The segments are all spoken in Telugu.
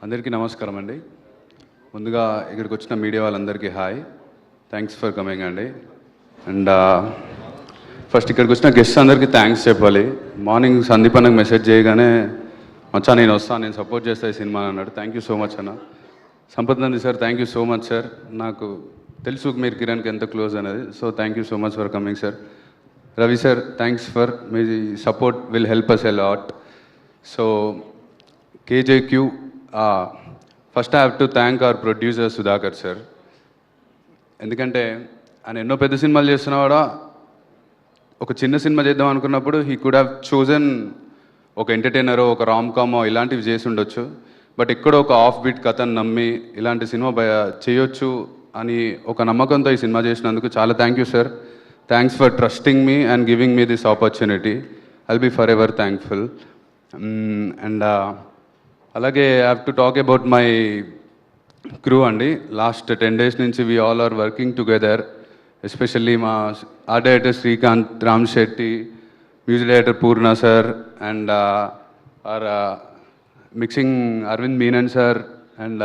అందరికీ నమస్కారం అండి. ముందుగా ఇక్కడికి వచ్చిన మీడియా వాళ్ళందరికీ హాయ్, థ్యాంక్స్ ఫర్ కమింగ్ అండి. అండ్ ఫస్ట్ ఇక్కడికి వచ్చిన గెస్ట్ అందరికీ థ్యాంక్స్ చెప్పాలి. మార్నింగ్ సందీప్ అన్నకు మెసేజ్ చేయగానే మచ్చా నేను వస్తాను, నేను సపోర్ట్ చేస్తా ఈ సినిమా అన్నాడు. థ్యాంక్ యూ సో మచ్ అన్న. Sampath Nandi sir thank you so much sir. నాకు తెలుసు మీరు కిరణ్కి ఎంత క్లోజ్ అనేది, so thank you so much for coming sir. Ravi sir thanks for మీ support, will help us a lot. So KJQ, first I have to thank our producer Sudhakar sir. ఎందుకంటే ఆయన ఎన్నో పెద్ద సినిమాలు చేస్తున్నా ఒక చిన్న సినిమా చేద్దాం అనుకున్నప్పుడు హీ కుడ్ హ్యావ్ చోజన్ ఒక ఎంటర్టైనరో ఒక రామ్ కామో ఇలాంటివి చేసి ఉండొచ్చు. బట్ ఎక్కడో ఒక ఆఫ్ బీట్ కథను నమ్మి ఇలాంటి సినిమా చేయొచ్చు అని ఒక నమ్మకంతో ఈ సినిమా చేసినందుకు చాలా thank you sir. Thanks for trusting me and giving me this opportunity. I'll be forever thankful. And అలాగే I have to talk about my crew అండి. లాస్ట్ 10 days నుంచి we all are working together. Especially మా art director Srikanth Ram Shetty, music director Purna sir, and our mixing Aravind Menon sir, and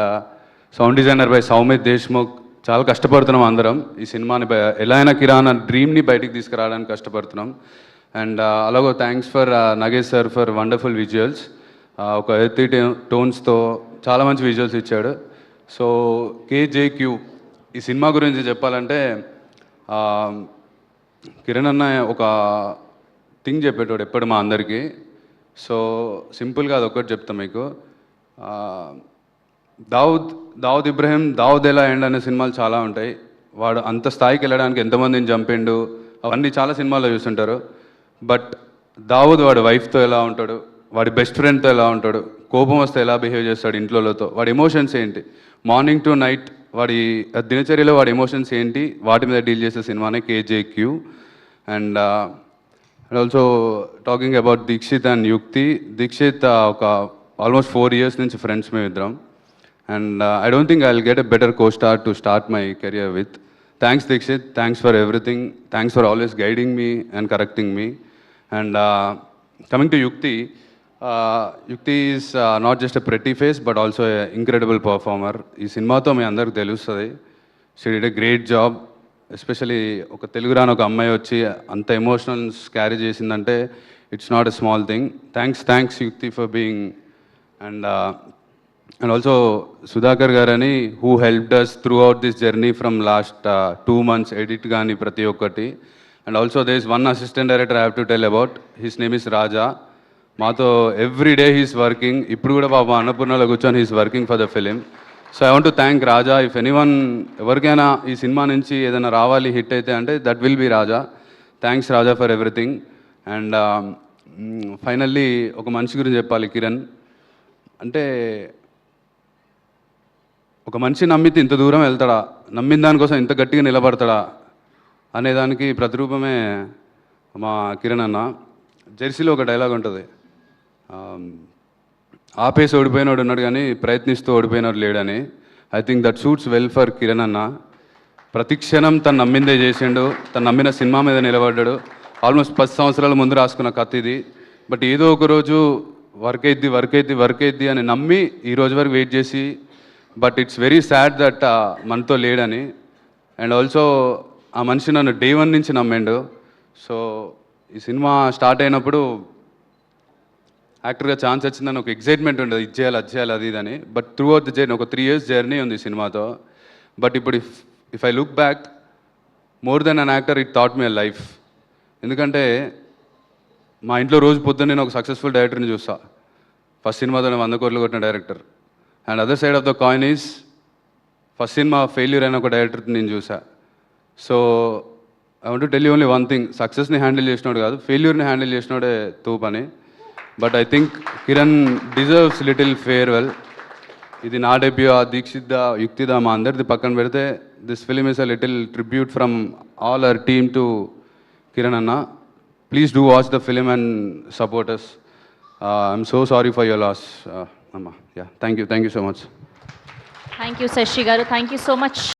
sound designer by Soumith Deshmukh. చాలా కష్టపడుతున్నాం అందరం ఈ సినిమాని ఎలా అయినా కిరాణా డ్రీమ్ని బయటికి తీసుకురావడానికి కష్టపడుతున్నాం. అండ్ అలాగో thanks for Nagesh sir for wonderful visuals. ఒక ఎర్తీ టోన్స్తో చాలా మంచి విజువల్స్ ఇచ్చాడు. సో కేజేక్యూ ఈ సినిమా గురించి చెప్పాలంటే కిరణ్ అన్న ఒక థింగ్ చెప్పేటోడు ఎప్పుడు మా అందరికీ. సో సింపుల్గా అదొకటి చెప్తాం మీకు. దావుద్ ఇబ్రహీం, దావుద్ ఎలా ఎండ్ అనే సినిమాలు చాలా ఉంటాయి. వాడు అంత స్థాయికి వెళ్ళడానికి ఎంతమందిని చంపిండు అవన్నీ చాలా సినిమాల్లో చూస్తుంటారు. బట్ దావుద్ వాడి వైఫ్తో ఎలా ఉంటాడు, వాడి బెస్ట్ ఫ్రెండ్తో ఎలా ఉంటాడు, కోపం వస్తే ఎలా బిహేవ్ చేస్తాడు ఇంట్లోతో, వాడి ఎమోషన్స్ ఏంటి, మార్నింగ్ టు నైట్ వాడి దినచర్యలో వాడి ఎమోషన్స్ ఏంటి, వాటి మీద డీల్ చేసే సినిమానే KJQ. And also talking about Dikshith and Yukti. Dikshith ఒక ఆల్మోస్ట్ 4 years నుంచి ఫ్రెండ్స్ మేము ఇద్దరం. And I don't think I will get a better co-star to start my career with. Thanks Dikshit, thanks for everything, thanks for always guiding me and correcting me. And coming to Yukti, Yukti is not just a pretty face but also a incredible performer. ఈ సినిమాతో మీ అందరికి తెలుస్తుంది. She did a great job. Especially ఒక తెలుగు రాని ఒక అమ్మాయి వచ్చి అంత ఎమోషనల్స్ క్యారీ చేసిందంటే it's not a small thing. Thanks Yukti for being. And also Sudhakar గారని who helped us throughout this journey from last 2 months, edit కానీ ప్రతి ఒక్కటి. And also there is one assistant director I have to tell about. His name is Raja. మాతో ఎవ్రీ డే హీస్ వర్కింగ్. ఇప్పుడు కూడా బాబా అన్నపూర్ణలో కూర్చొని he's working for the film. So I want to thank Raja. If anyone ఎవరికైనా ఈ సినిమా నుంచి ఏదైనా రావాలి హిట్ అయితే అంటే that will be Raja. Thanks Raja for everything. And finally ఒక మనిషి గురించి చెప్పాలి. కిరణ్ అంటే ఒక మనిషి నమ్మితే ఇంత దూరం వెళ్తాడా, నమ్మిన దానికోసం ఇంత గట్టిగా నిలబడతాడా అనేదానికి ప్రతిరూపమే మా కిరణ్ అన్న. జెర్సీలో ఒక డైలాగ్ ఉంటుంది, ఆపేసి ఓడిపోయినోడు ఉన్నాడు కానీ ప్రయత్నిస్తూ ఓడిపోయినోడు లేడని. I think that suits well for Kiran అన్న. ప్రతి క్షణం తను నమ్మిందే చేసిండు, తను నమ్మిన సినిమా మీద నిలబడ్డాడు. ఆల్మోస్ట్ 10 సంవత్సరాల ముందు రాసుకున్న కథ ఇది. బట్ ఏదో ఒక రోజు వర్క్ అయిద్ది అని నమ్మి ఈ రోజు వరకు వెయిట్ చేసి, but it's very sad that మనతో లేడని. అండ్ ఆల్సో ఆ మనిషి నన్ను day 1 నుంచి నమ్మిండు. సో ఈ సినిమా స్టార్ట్ అయినప్పుడు యాక్టర్గా ఛాన్స్ వచ్చిందని ఒక ఎక్సైట్మెంట్ ఉండదు, ఇది చేయాలి అది ఇదని. But through out the journey ఒక 3 years జర్నీ ఉంది ఈ సినిమాతో. బట్ ఇప్పుడు if I look back, more than an actor it thought me a life. ఎందుకంటే మా ఇంట్లో రోజు పొద్దున్న నేను ఒక సక్సెస్ఫుల్ డైరెక్టర్ని చూస్తా. ఫస్ట్ సినిమాతోనే 100 crores కొట్టిన director. And other side of the coin is first cinema failure అయిన ఒక డైరెక్టర్ నేను చూసా. So I want to tell you only one thing, సక్సెస్ని హ్యాండిల్ చేసినాడు కాదు, ఫెయిల్యూర్ని హ్యాండిల్ చేసినాడే తూపని. But I think Kiran deserves little farewell. ఇది నా డెబ్యూ, దీక్షిత్దా, యుక్తిదా, మా అందరిది పక్కన పెడితే this film is a little tribute from all our team to Kiran అన్న. Please do watch the film and support us. I'm so sorry for your loss అమ్మ. Yeah, thank you so much. Thank you Shashi garu, thank you so much.